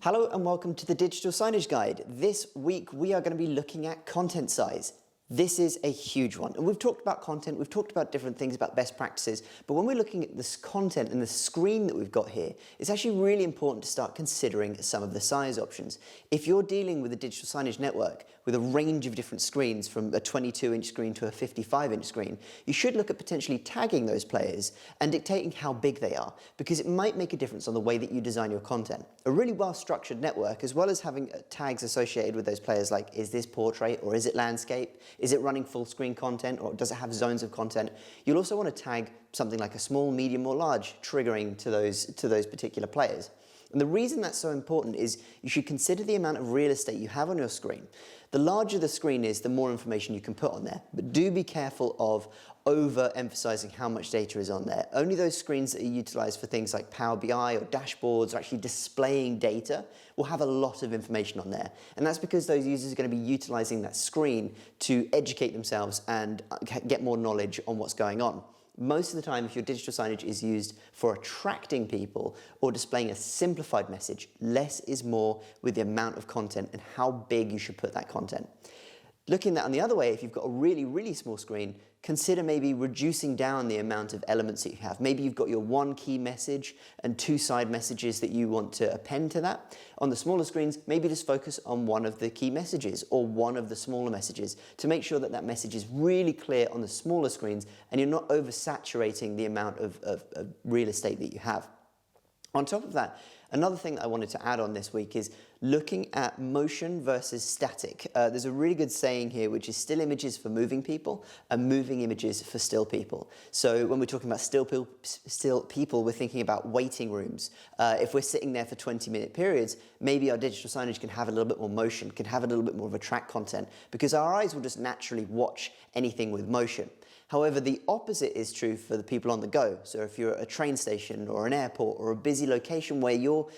Hello and welcome to the Digital Signage Guide. This week we are going to be looking at content size. This is a huge one. And we've talked about content, we've talked about different things about best practices, but when we're looking at this content and the screen that we've got here, it's actually really important to start considering some of the size options. If you're dealing with a digital signage network with a range of different screens from a 22-inch screen to a 55-inch screen, you should look at potentially tagging those players and dictating how big they are, because it might make a difference on the way that you design your content. A really well-structured network, as well as having tags associated with those players like, is this portrait or is it landscape? Is it running full screen content or does it have zones of content? You'll also want to tag something like a small, medium or large, triggering to those particular players. And the reason that's so important is you should consider the amount of real estate you have on your screen. The larger the screen is, the more information you can put on there. But do be careful of over-emphasizing how much data is on there. Only those screens that are utilized for things like Power BI or dashboards or actually displaying data will have a lot of information on there. And that's because those users are going to be utilizing that screen to educate themselves and get more knowledge on what's going on. Most of the time, if your digital signage is used for attracting people or displaying a simplified message, less is more with the amount of content and how big you should put that content. Looking at that on the other way, if you've got a really, really small screen, consider maybe reducing down the amount of elements that you have. Maybe you've got your one key message and two side messages that you want to append to that. On the smaller screens, maybe just focus on one of the key messages or one of the smaller messages to make sure that that message is really clear on the smaller screens and you're not oversaturating the amount of real estate that you have. On top of that, another thing that I wanted to add on this week is looking at motion versus static. There's a really good saying here, which is still images for moving people and moving images for still people. So when we're talking about still people, we're thinking about waiting rooms. If we're sitting there for 20-minute periods, maybe our digital signage can have a little bit more motion, can have a little bit more of a track content, because our eyes will just naturally watch anything with motion. However, the opposite is true for the people on the go. So if you're at a train station or an airport or a busy location where your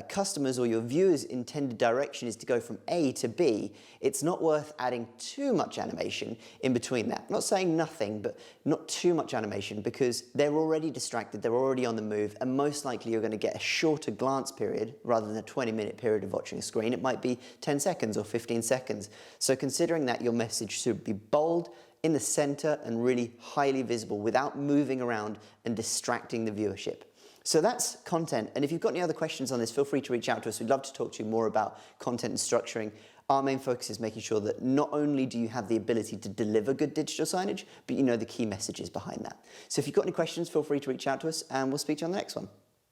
customers or your viewers' intended direction is to go from A to B, it's not worth adding too much animation in between that. I'm not saying nothing, but not too much animation, because they're already distracted, they're already on the move, and most likely you're going to get a shorter glance period rather than a 20-minute period of watching a screen. It might be 10 seconds or 15 seconds. So considering that, your message should be bold, in the center, and really highly visible without moving around and distracting the viewership. So that's content, and if you've got any other questions on this, feel free to reach out to us. We'd love to talk to you more about content and structuring. Our main focus is making sure that not only do you have the ability to deliver good digital signage, but you know the key messages behind that. So if you've got any questions, feel free to reach out to us, and we'll speak to you on the next one.